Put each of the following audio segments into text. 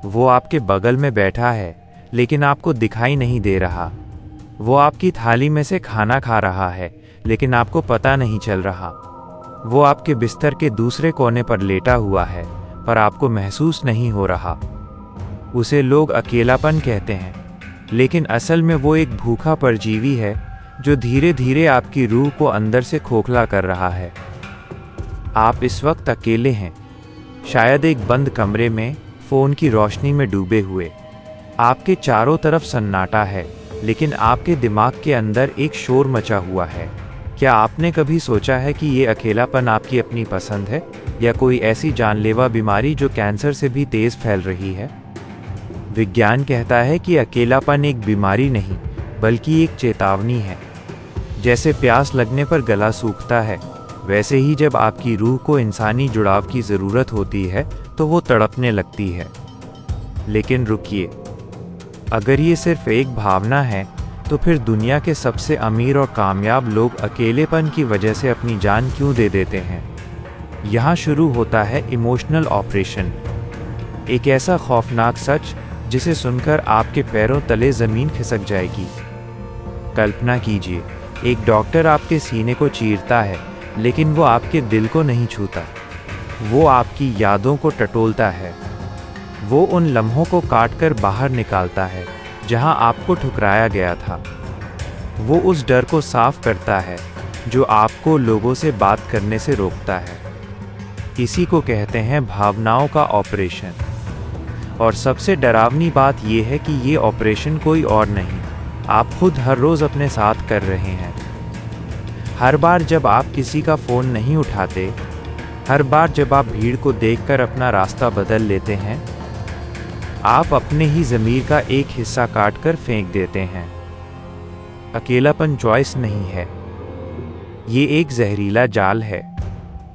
वो आपके बगल में बैठा है लेकिन आपको दिखाई नहीं दे रहा। वो आपकी थाली में से खाना खा रहा है लेकिन आपको पता नहीं चल रहा। वो आपके बिस्तर के दूसरे कोने पर लेटा हुआ है पर आपको महसूस नहीं हो रहा। उसे लोग अकेलापन कहते हैं, लेकिन असल में वो एक भूखा परजीवी है जो धीरे धीरे आपकी रूह को अंदर से खोखला कर रहा है। आप इस वक्त अकेले हैं, शायद एक बंद कमरे में, फ़ोन की रोशनी में डूबे हुए। आपके चारों तरफ सन्नाटा है, लेकिन आपके दिमाग के अंदर एक शोर मचा हुआ है। क्या आपने कभी सोचा है कि ये अकेलापन आपकी अपनी पसंद है या कोई ऐसी जानलेवा बीमारी जो कैंसर से भी तेज़ फैल रही है? विज्ञान कहता है कि अकेलापन एक बीमारी नहीं बल्कि एक चेतावनी है। जैसे प्यास लगने पर गला सूखता है, वैसे ही जब आपकी रूह को इंसानी जुड़ाव की ज़रूरत होती है तो वो तड़पने लगती है। लेकिन रुकिए, अगर ये सिर्फ एक भावना है तो फिर दुनिया के सबसे अमीर और कामयाब लोग अकेलेपन की वजह से अपनी जान क्यों दे देते हैं? यहाँ शुरू होता है इमोशनल ऑपरेशन, एक ऐसा खौफनाक सच जिसे सुनकर आपके पैरों तले ज़मीन खिसक जाएगी। कल्पना कीजिए, एक डॉक्टर आपके सीने को चीरता है, लेकिन वो आपके दिल को नहीं छूता। वो आपकी यादों को टटोलता है। वो उन लम्हों को काट कर बाहर निकालता है जहां आपको ठुकराया गया था। वो उस डर को साफ करता है जो आपको लोगों से बात करने से रोकता है। इसी को कहते हैं भावनाओं का ऑपरेशन। और सबसे डरावनी बात यह है कि ये ऑपरेशन कोई और नहीं, आप खुद हर रोज़ अपने साथ कर रहे हैं। हर बार जब आप किसी का फ़ोन नहीं उठाते, हर बार जब आप भीड़ को देखकर अपना रास्ता बदल लेते हैं, आप अपने ही ज़मीर का एक हिस्सा काट कर फेंक देते हैं। अकेलापन चॉइस नहीं है, ये एक जहरीला जाल है।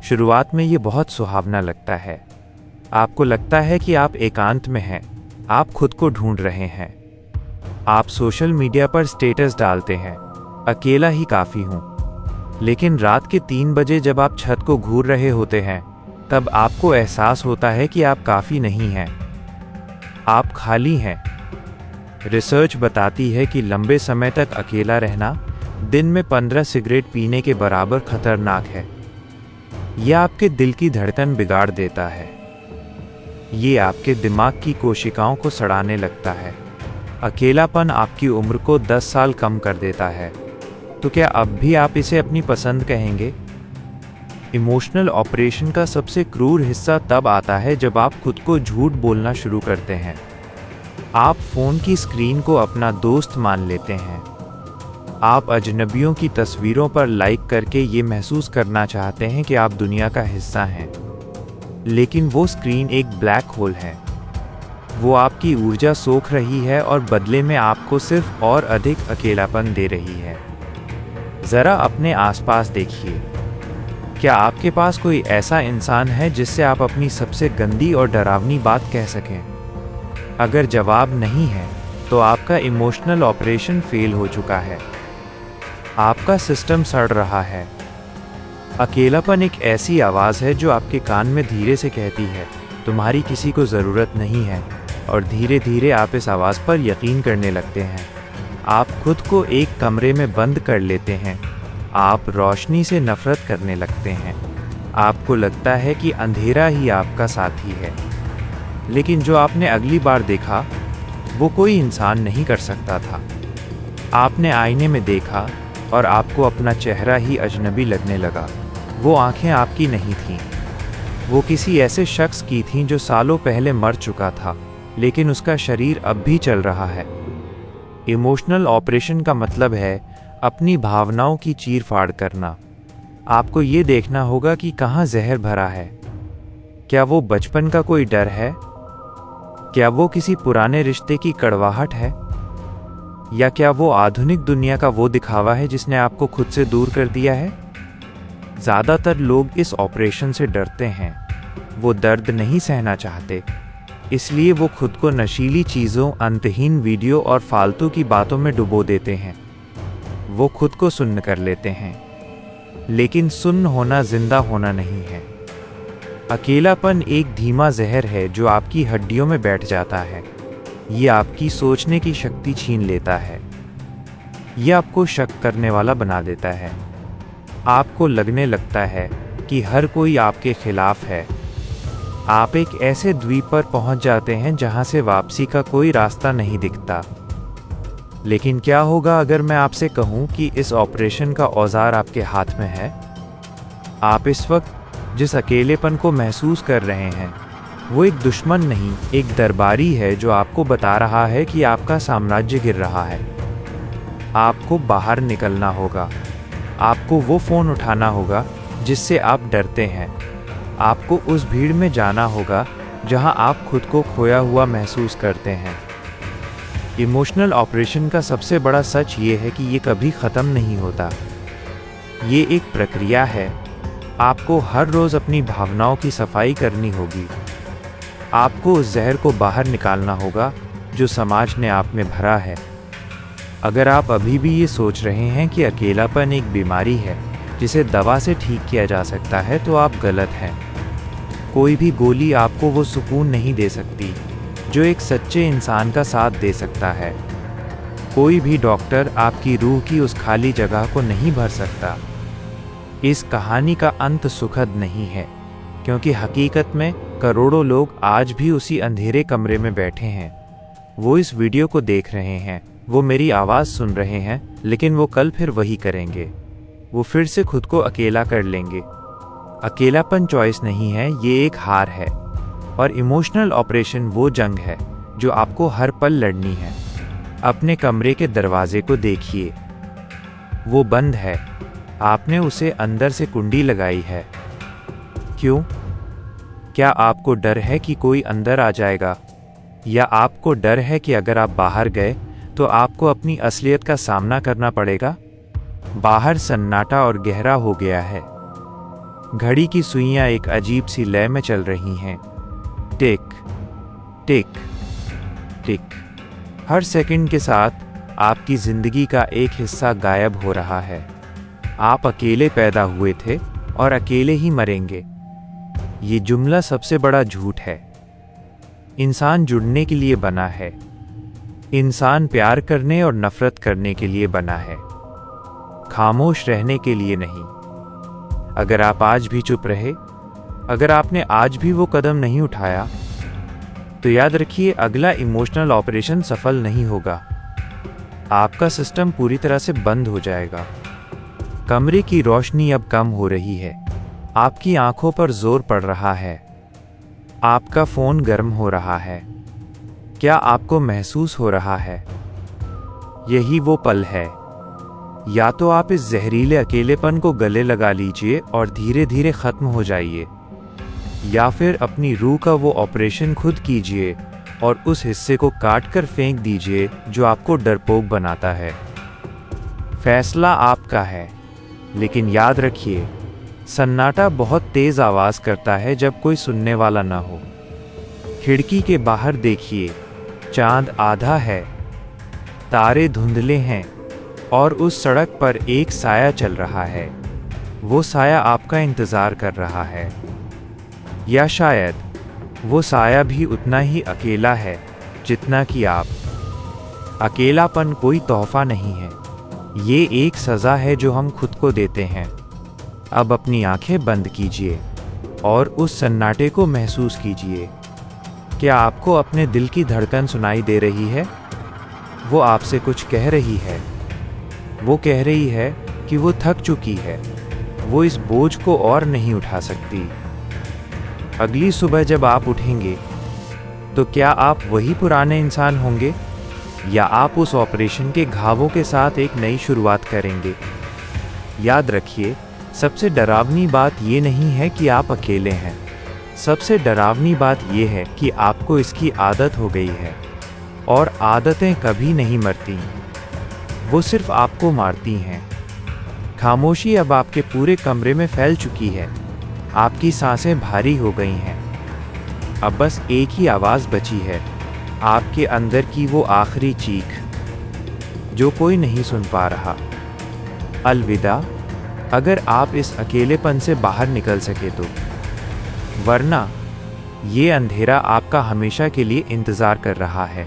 शुरुआत में ये बहुत सुहावना लगता है। आपको लगता है कि आप एकांत में हैं, आप खुद को ढूंढ रहे हैं। आप सोशल मीडिया पर स्टेटस डालते हैं, अकेला ही काफ़ी हूँ। लेकिन रात के 3 बजे जब आप छत को घूर रहे होते हैं, तब आपको एहसास होता है कि आप काफ़ी नहीं हैं, आप खाली हैं। रिसर्च बताती है कि लंबे समय तक अकेला रहना दिन में 15 सिगरेट पीने के बराबर खतरनाक है। यह आपके दिल की धड़कन बिगाड़ देता है, ये आपके दिमाग की कोशिकाओं को सड़ाने लगता है। अकेलापन आपकी उम्र को 10 साल कम कर देता है। तो क्या अब भी आप इसे अपनी पसंद कहेंगे? इमोशनल ऑपरेशन का सबसे क्रूर हिस्सा तब आता है जब आप खुद को झूठ बोलना शुरू करते हैं। आप फ़ोन की स्क्रीन को अपना दोस्त मान लेते हैं। आप अजनबियों की तस्वीरों पर लाइक करके ये महसूस करना चाहते हैं कि आप दुनिया का हिस्सा हैं। लेकिन वो स्क्रीन एक ब्लैक होल है। वो आपकी ऊर्जा सोख रही है और बदले में आपको सिर्फ और अधिक अकेलापन दे रही है। ज़रा अपने आसपास देखिए, क्या आपके पास कोई ऐसा इंसान है जिससे आप अपनी सबसे गंदी और डरावनी बात कह सकें? अगर जवाब नहीं है, तो आपका इमोशनल ऑपरेशन फेल हो चुका है। आपका सिस्टम सड़ रहा है। अकेलापन एक ऐसी आवाज़ है जो आपके कान में धीरे से कहती है, तुम्हारी किसी को ज़रूरत नहीं है, और धीरे धीरे आप इस आवाज़ पर यकीन करने लगते हैं। आप खुद को एक कमरे में बंद कर लेते हैं। आप रोशनी से नफ़रत करने लगते हैं। आपको लगता है कि अंधेरा ही आपका साथी है। लेकिन जो आपने अगली बार देखा, वो कोई इंसान नहीं कर सकता था। आपने आईने में देखा और आपको अपना चेहरा ही अजनबी लगने लगा। वो आंखें आपकी नहीं थीं, वो किसी ऐसे शख्स की थीं जो सालों पहले मर चुका था, लेकिन उसका शरीर अब भी चल रहा है। इमोशनल ऑपरेशन का मतलब है अपनी भावनाओं की चीर फाड़ करना। आपको ये देखना होगा कि कहाँ जहर भरा है। क्या वो बचपन का कोई डर है? क्या वो किसी पुराने रिश्ते की कड़वाहट है? या क्या वो आधुनिक दुनिया का वो दिखावा है जिसने आपको खुद से दूर कर दिया है? ज़्यादातर लोग इस ऑपरेशन से डरते हैं। वो दर्द नहीं सहना चाहते, इसलिए वो खुद को नशीली चीज़ों, अंतहीन वीडियो और फालतू की बातों में डुबो देते हैं। वो खुद को सुन्न कर लेते हैं। लेकिन सुन्न होना जिंदा होना नहीं है। अकेलापन एक धीमा जहर है जो आपकी हड्डियों में बैठ जाता है। ये आपकी सोचने की शक्ति छीन लेता है। ये आपको शक करने वाला बना देता है। आपको लगने लगता है कि हर कोई आपके खिलाफ है। आप एक ऐसे द्वीप पर पहुंच जाते हैं जहां से वापसी का कोई रास्ता नहीं दिखता। लेकिन क्या होगा अगर मैं आपसे कहूं कि इस ऑपरेशन का औजार आपके हाथ में है? आप इस वक्त जिस अकेलेपन को महसूस कर रहे हैं वो एक दुश्मन नहीं, एक दरबारी है जो आपको बता रहा है कि आपका साम्राज्य गिर रहा है। आपको बाहर निकलना होगा। आपको वो फ़ोन उठाना होगा जिससे आप डरते हैं। आपको उस भीड़ में जाना होगा जहां आप खुद को खोया हुआ महसूस करते हैं। इमोशनल ऑपरेशन का सबसे बड़ा सच ये है कि ये कभी ख़त्म नहीं होता। ये एक प्रक्रिया है। आपको हर रोज़ अपनी भावनाओं की सफाई करनी होगी। आपको उस जहर को बाहर निकालना होगा जो समाज ने आप में भरा है। अगर आप अभी भी ये सोच रहे हैं कि अकेलापन एक बीमारी है जिसे दवा से ठीक किया जा सकता है, तो आप गलत हैं। कोई भी गोली आपको वो सुकून नहीं दे सकती जो एक सच्चे इंसान का साथ दे सकता है। कोई भी डॉक्टर आपकी रूह की उस खाली जगह को नहीं भर सकता। इस कहानी का अंत सुखद नहीं है, क्योंकि हकीकत में करोड़ों लोग आज भी उसी अंधेरे कमरे में बैठे हैं। वो इस वीडियो को देख रहे हैं, वो मेरी आवाज़ सुन रहे हैं, लेकिन वो कल फिर वही करेंगे। वो फिर से खुद को अकेला कर लेंगे। अकेलापन चॉइस नहीं है, ये एक हार है। और इमोशनल ऑपरेशन वो जंग है जो आपको हर पल लड़नी है। अपने कमरे के दरवाजे को देखिए, वो बंद है। आपने उसे अंदर से कुंडी लगाई है। क्यों? क्या आपको डर है कि कोई अंदर आ जाएगा? या आपको डर है कि अगर आप बाहर गए तो आपको अपनी असलियत का सामना करना पड़ेगा? बाहर सन्नाटा और गहरा हो गया है। घड़ी की सुइयां एक अजीब सी लय में चल रही हैं। टिक टिक टिक। हर सेकंड के साथ आपकी जिंदगी का एक हिस्सा गायब हो रहा है। आप अकेले पैदा हुए थे और अकेले ही मरेंगे। ये जुमला सबसे बड़ा झूठ है। इंसान जुड़ने के लिए बना है। इंसान प्यार करने और नफरत करने के लिए बना है, खामोश रहने के लिए नहीं। अगर आप आज भी चुप रहे, अगर आपने आज भी वो कदम नहीं उठाया, तो याद रखिए अगला इमोशनल ऑपरेशन सफल नहीं होगा। आपका सिस्टम पूरी तरह से बंद हो जाएगा। कमरे की रोशनी अब कम हो रही है। आपकी आंखों पर जोर पड़ रहा है। आपका फ़ोन गर्म हो रहा है। क्या आपको महसूस हो रहा है? यही वो पल है। या तो आप इस जहरीले अकेलेपन को गले लगा लीजिए और धीरे धीरे ख़त्म हो जाइए, या फिर अपनी रूह का वो ऑपरेशन खुद कीजिए और उस हिस्से को काट कर फेंक दीजिए जो आपको डरपोक बनाता है। फैसला आपका है, लेकिन याद रखिए, सन्नाटा बहुत तेज़ आवाज़ करता है जब कोई सुनने वाला ना हो। खिड़की के बाहर देखिए, चांद आधा है, तारे धुंधले हैं और उस सड़क पर एक साया चल रहा है। वो साया आपका इंतज़ार कर रहा है, या शायद वो साया भी उतना ही अकेला है जितना कि आप। अकेलापन कोई तोहफा नहीं है, ये एक सज़ा है जो हम खुद को देते हैं। अब अपनी आंखें बंद कीजिए और उस सन्नाटे को महसूस कीजिए। क्या आपको अपने दिल की धड़कन सुनाई दे रही है? वो आपसे कुछ कह रही है। वो कह रही है कि वो थक चुकी है, वो इस बोझ को और नहीं उठा सकती। अगली सुबह जब आप उठेंगे तो क्या आप वही पुराने इंसान होंगे, या आप उस ऑपरेशन के घावों के साथ एक नई शुरुआत करेंगे? याद रखिए, सबसे डरावनी बात ये नहीं है कि आप अकेले हैं। सबसे डरावनी बात ये है कि आपको इसकी आदत हो गई है, और आदतें कभी नहीं मरती, वो सिर्फ आपको मारती हैं। खामोशी अब आपके पूरे कमरे में फैल चुकी है। आपकी सांसें भारी हो गई हैं। अब बस एक ही आवाज़ बची है, आपके अंदर की वो आखिरी चीख जो कोई नहीं सुन पा रहा। अलविदा, अगर आप इस अकेलेपन से बाहर निकल सके तो। वरना ये अंधेरा आपका हमेशा के लिए इंतज़ार कर रहा है।